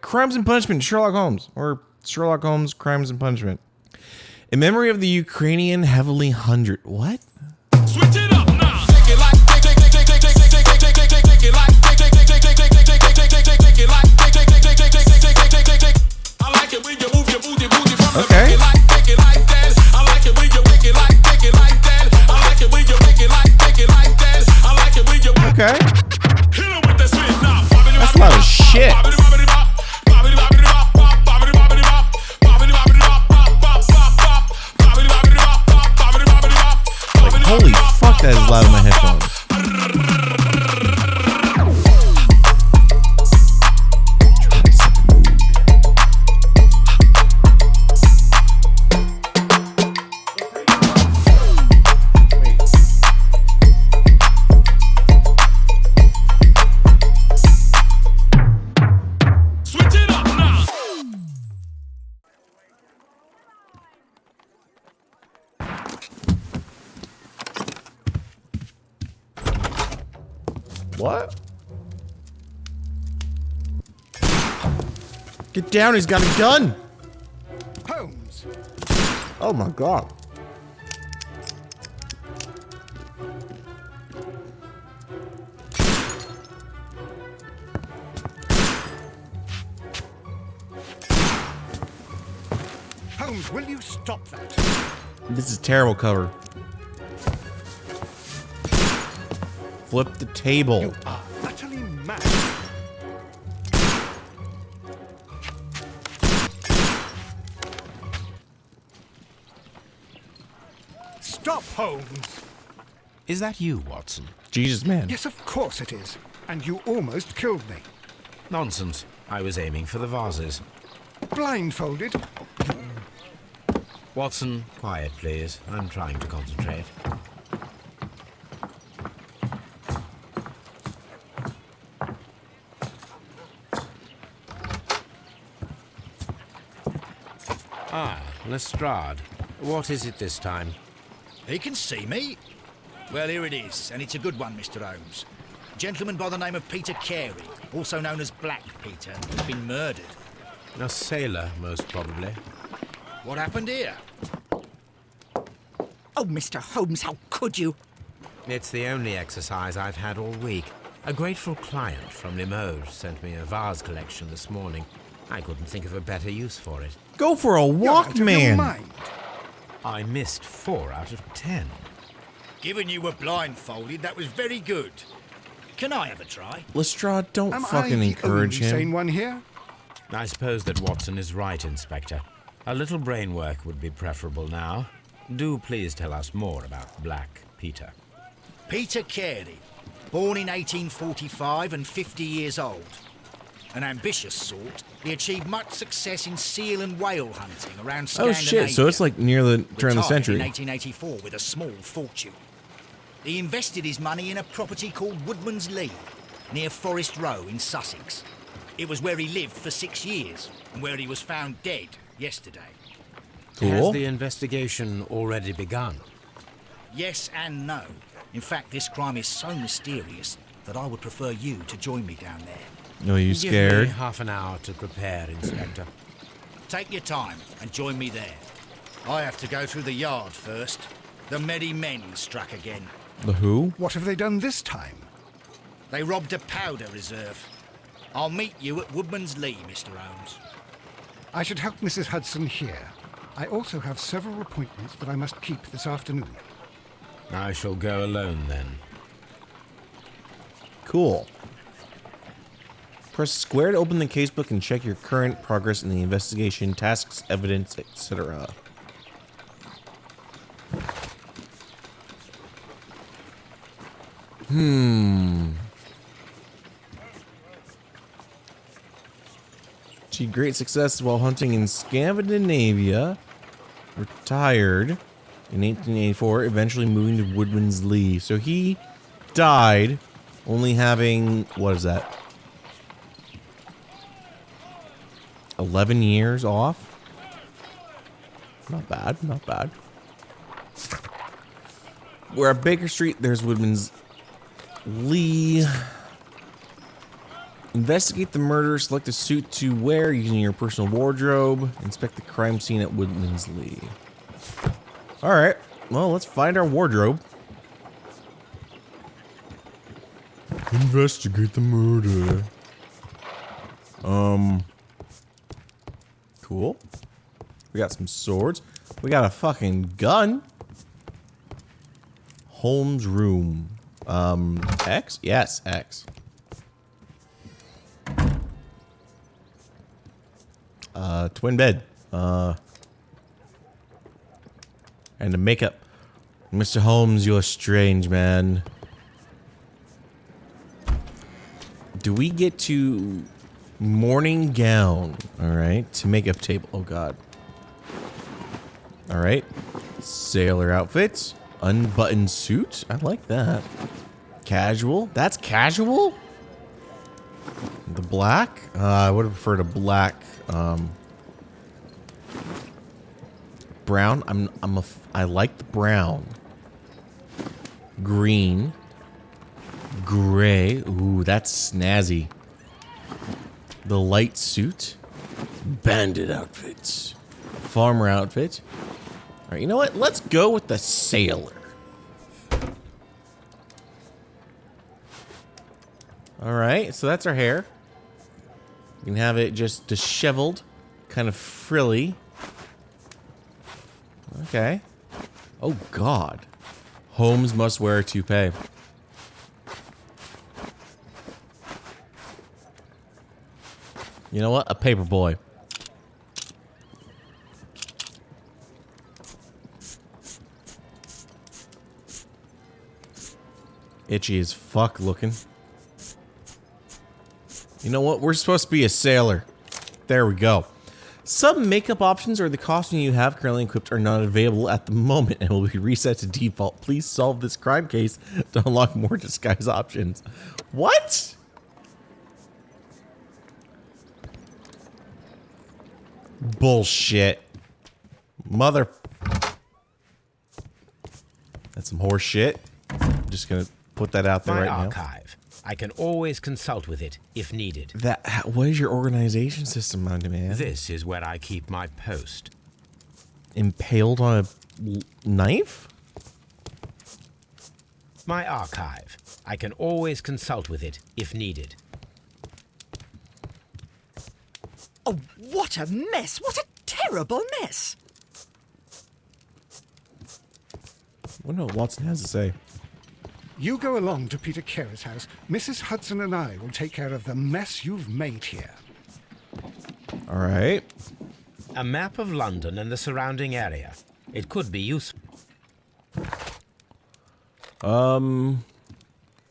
Crimes and Punishment, Sherlock Holmes. Or Sherlock Holmes, Crimes and Punishment. In memory of the Ukrainian heavily hundred. What? Switch it up now. I like it when you move your booty from the Okay. make it like that. I like it when you make it like that. I like it when you make it like that. I like it when you Okay. hit 'em with the switch now. That's a lot of shit. Like, holy fuck, that is loud in my headphones. Switch it up now. What? Get down, he's got a gun. Holmes! Oh my god. Holmes, will you stop that? This is terrible cover. Flip the table. You are utterly mad. Stop, Holmes! Is that you, Watson? Jesus, man. Yes, of course it is. And you almost killed me. Nonsense. I was aiming for the vases. Blindfolded? Watson, quiet, please. I'm trying to concentrate. Ah, Lestrade. What is it this time? He can see me. Well, here it is, and it's a good one, Mr. Holmes. A gentleman by the name of Peter Carey, also known as Black Peter, has been murdered. A sailor, most probably. What happened here? Oh, Mr. Holmes, how could you? It's the only exercise I've had all week. A grateful client from Limoges sent me a vase collection this morning. I couldn't think of a better use for it. Go for a You're walk, out of your man. mind. I missed 4 out of 10. Given you were blindfolded, that was very good. Can I have a try? Lestrade, don't Am I fucking the encourage only sane him. one here? I suppose that Watson is right, Inspector. A little brain work would be preferable now. Do please tell us more about Black Peter. Peter Carey, born in 1845 and 50 years old. An ambitious sort, he achieved much success in seal and whale hunting around Oh Scandinavia. shit, so it's like near the turn of the Retired century. in 1884 with a small fortune. He invested his money in a property called Woodman's Lee, near Forest Row in Sussex. It was where he lived for 6 years, and where he was found dead yesterday. Cool. Has the investigation already begun? Yes and no. In fact, this crime is so mysterious that I would prefer you to join me down there. Are you Give me scared? half an hour to prepare, Inspector. Take your time and join me there. I have to go through the yard first. The merry men struck again. The who? What have they done this time? They robbed a powder reserve. I'll meet you at Woodman's Lee, Mr. Holmes. I should help Mrs. Hudson here. I also have several appointments that I must keep this afternoon. I shall go alone then. Cool. Press square to open the casebook and check your current progress in the investigation, tasks, evidence, etc. Achieved great success while hunting in Scandinavia. Retired in 1884, eventually moving to Woodman's Lee. So he died only having, what is that? 11 years off? Not bad, not bad. We're at Baker Street. There's Woodman's Lee. Investigate the murder. Select a suit to wear using your personal wardrobe. Inspect the crime scene at Woodlands Lee. Alright. Well, let's find our wardrobe. Investigate the murder. Cool. We got some swords. We got a fucking gun. Holmes' room. X? Yes, X. Twin bed. And the makeup. Mr. Holmes, you're strange, man. Do we get to morning gown? All right. To makeup table. Oh, God. All right. Sailor outfits. Unbuttoned suit. I like that. Casual. That's casual? The black? I would have preferred a black, brown. I like the brown. Green. Gray. Ooh, that's snazzy. The light suit. Bandit outfits. Farmer outfit. All right, you know what? Let's go with the sailor. All right, so that's our hair. You can have it just disheveled, kind of frilly. Okay. Oh, God. Holmes must wear a toupee. You know what? A paper boy. Itchy as fuck looking. You know what? We're supposed to be a sailor. There we go. Some makeup options or the costume you have currently equipped are not available at the moment and will be reset to default. Please solve this crime case to unlock more disguise options. What? Bullshit. Mother... That's some horse shit. I'm just gonna put that out there My right archive. I can always consult with it if needed. What is your organization system, my man? This is where I keep my post. Impaled on a knife? My archive. I can always consult with it if needed. Oh, what a mess! What a terrible mess! I wonder what Watson has to say. You go along to Peter Carey's house. Mrs. Hudson and I will take care of the mess you've made here. All right. A map of London and the surrounding area. It could be useful. To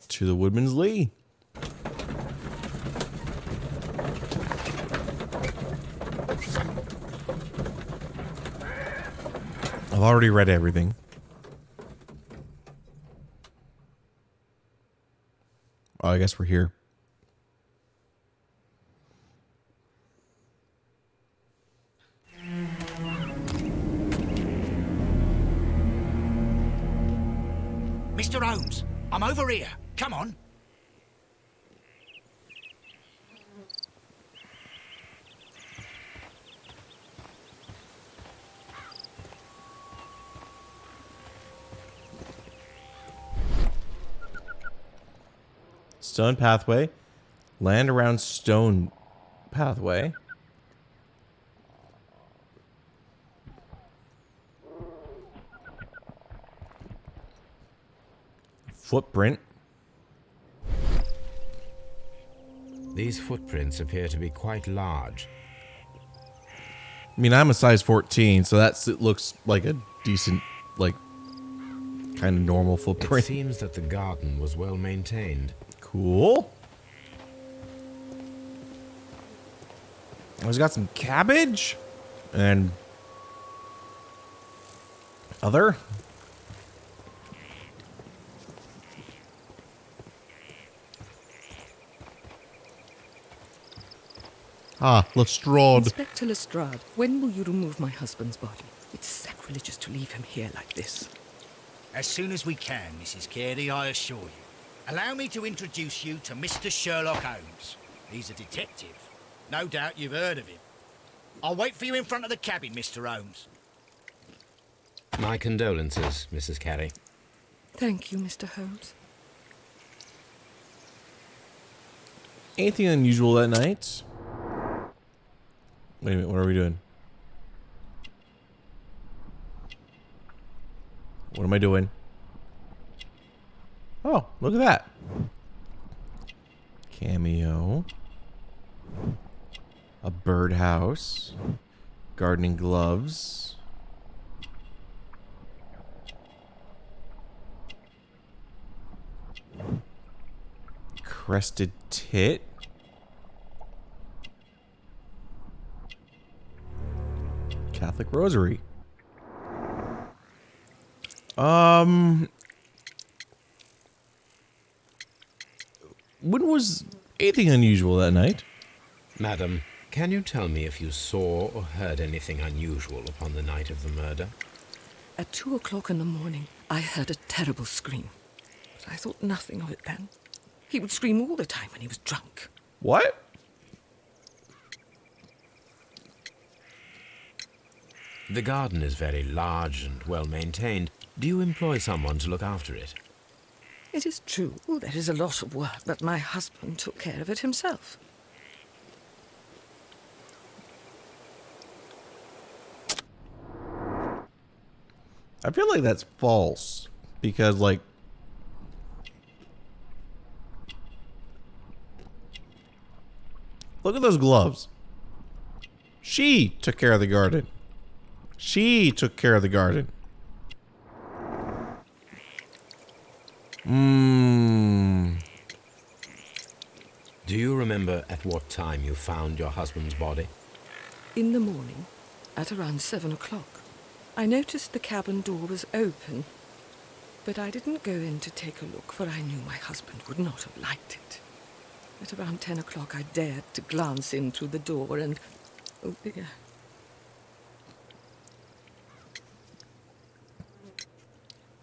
the Woodman's Lee. I've already read everything. Oh, I guess we're here. Mr. Holmes, I'm over here. Come on. Stone pathway. Land around stone pathway. Footprint. These footprints appear to be quite large. I mean, I'm a size 14, so it looks like a decent, like, kind of normal It footprint. seems that the garden was well maintained. Cool. He's got some cabbage and other. Ah, Lestrade. Inspector Lestrade, when will you remove my husband's body? It's sacrilegious to leave him here like this. As soon as we can, Mrs. Carey, I assure you. Allow me to introduce you to Mr. Sherlock Holmes. He's a detective. No doubt you've heard of him. I'll wait for you in front of the cabin, Mr. Holmes. My condolences, Mrs. Carey. Thank you, Mr. Holmes. Anything unusual that night? Wait a minute, what are we doing? What am I doing? Oh, look at that. Cameo. A birdhouse. Gardening gloves. Crested tit. Catholic rosary. When was anything unusual that night? Madam, can you tell me if you saw or heard anything unusual upon the night of the murder? At 2 o'clock in the morning, I heard a terrible scream. But I thought nothing of it then. He would scream all the time when he was drunk. What? The garden is very large and well maintained. Do you employ someone to look after it? It is true, there is a lot of work, but my husband took care of it himself. I feel like that's false. Because, like... Look at those gloves. She took care of the garden. She took care of the garden. Do you remember at what time you found your husband's body? In the morning, at around 7 o'clock, I noticed the cabin door was open, but I didn't go in to take a look, for I knew my husband would not have liked it. At around 10 o'clock, I dared to glance in through the door and... oh dear.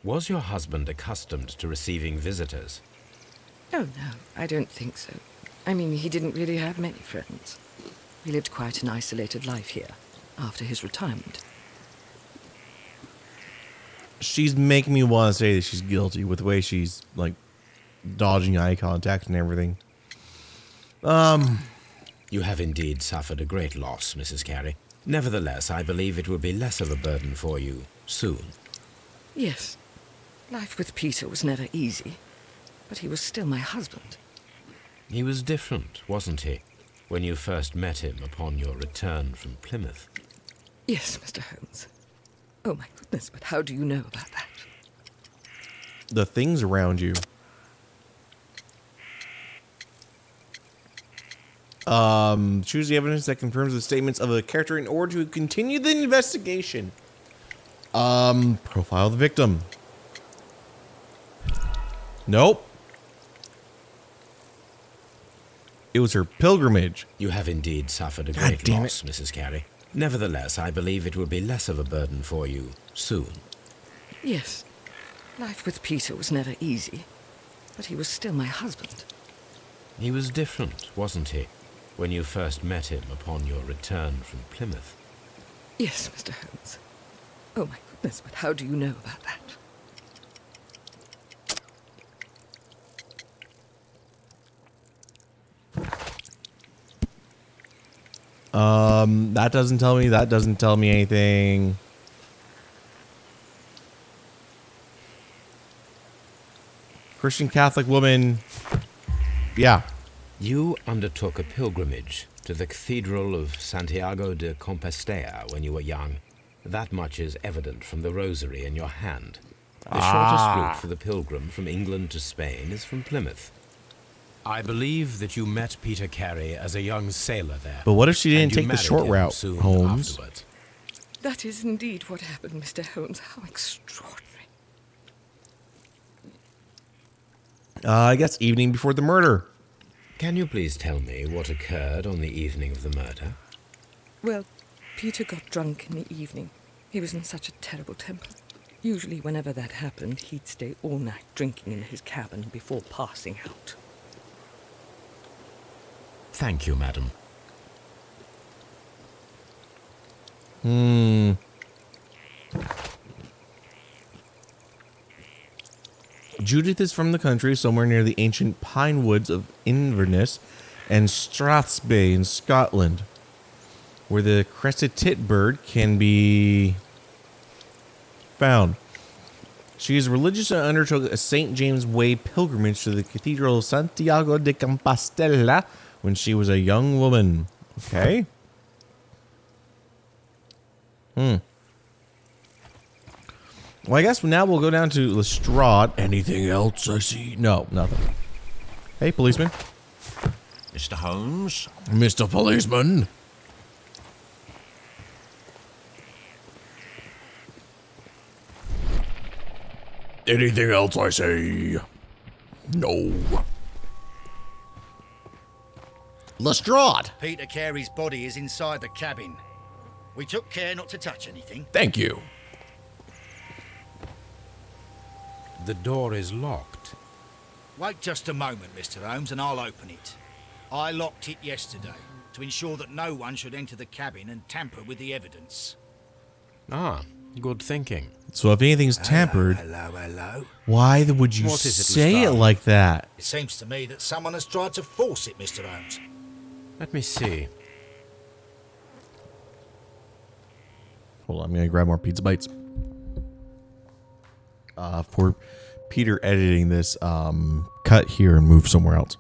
Was your husband accustomed to receiving visitors? Oh, no, I don't think so. I mean, he didn't really have many friends. He lived quite an isolated life here, after his retirement. She's making me want to say that she's guilty with the way she's, like, dodging eye contact and everything. You have indeed suffered a great loss, Mrs. Carey. Nevertheless, I believe it will be less of a burden for you soon. Yes. Life with Peter was never easy, but he was still my husband. He was different, wasn't he, when you first met him upon your return from Plymouth? Yes, Mr. Holmes. Oh, my goodness, but how do you know about that? The things around you. Choose the evidence that confirms the statements of a character in order to continue the investigation. Profile the victim. Nope. It was her pilgrimage. You have indeed suffered a God great damn loss, Mrs. Carey. Nevertheless, I believe it will be less of a burden for you soon. Yes. Life with Peter was never easy, but he was still my husband. He was different, wasn't he, when you first met him upon your return from Plymouth? Yes, Mr. Holmes. Oh, my goodness, but how do you know about that? That doesn't tell me anything. Christian Catholic woman. Yeah. You undertook a pilgrimage to the Cathedral of Santiago de Compostela when you were young. That much is evident from the rosary in your hand. The shortest route for the pilgrim from England to Spain is from Plymouth. I believe that you met Peter Carey as a young sailor there. But what if she didn't and you take the married short him route, soon Holmes? afterwards? That is indeed what happened, Mr. Holmes. How extraordinary. I guess evening before the murder. Can you please tell me what occurred on the evening of the murder? Well, Peter got drunk in the evening. He was in such a terrible temper. Usually whenever that happened, he'd stay all night drinking in his cabin before passing out. Thank you, madam. Judith is from the country, somewhere near the ancient pine woods of Inverness and Strathspey in Scotland, where the crested tit bird can be found. She is religious and undertook a St. James Way pilgrimage to the Cathedral of Santiago de Compostela when she was a young woman. Okay. Well, I guess now we'll go down to Lestrade. Anything else I see? No, nothing. Hey, policeman. Mr. Holmes? Mr. Policeman. Anything else I say? No. Lestrade. Peter Carey's body is inside the cabin. We took care not to touch anything. Thank you. The door is locked. Wait just a moment, Mr. Holmes, and I'll open it. I locked it yesterday to ensure that no one should enter the cabin and tamper with the evidence. Ah, good thinking. So if anything's tampered, Hello. why would you What is it, say it Lestrade? like that? It seems to me that someone has tried to force it, Mr. Holmes. Let me see. Hold on, I'm gonna grab more pizza bites. For Peter editing this, cut here and move somewhere else.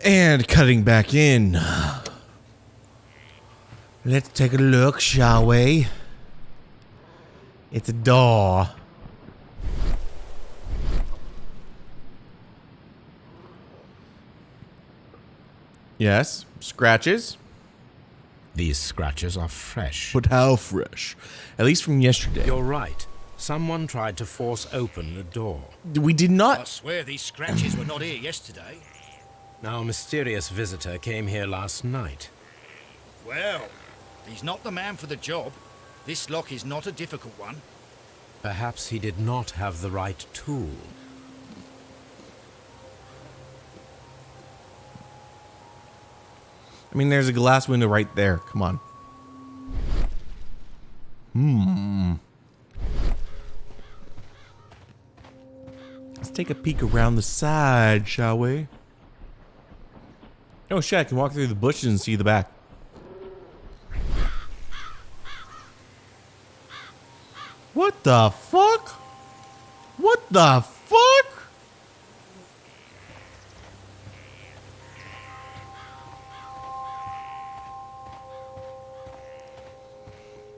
And cutting back in. Let's take a look, shall we? It's a door. Yes, scratches. These scratches are fresh. But how fresh? At least from yesterday. You're right. Someone tried to force open the door. We did I not. swear these scratches were not here yesterday. Now, a mysterious visitor came here last night. Well, he's not the man for the job. This lock is not a difficult one. Perhaps he did not have the right tool. I mean, there's a glass window right there. Come on. Let's take a peek around the side, shall we? Oh shit, I can walk through the bushes and see the back. What the fuck? What the fuck?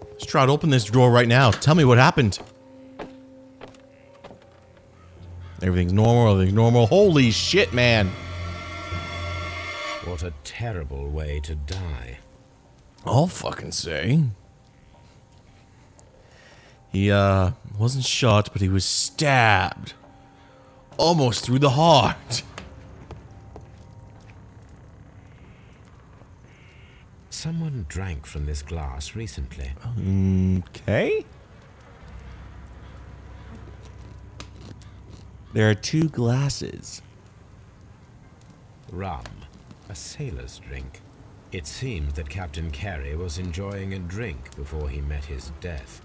Let's try to open this drawer right now. Tell me what happened. Everything's normal, everything's normal. Holy shit, man. What a terrible way to die. I'll fucking say. He, wasn't shot, but he was stabbed. Almost through the heart. Someone drank from this glass recently. Okay. There are 2 glasses. Rum, a sailor's drink. It seems that Captain Carey was enjoying a drink before he met his death.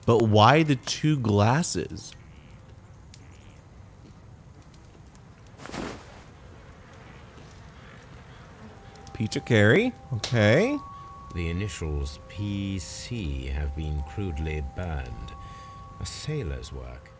But why the 2 glasses? Peter Carey. Okay. The initials PC have been crudely burned. A sailor's work.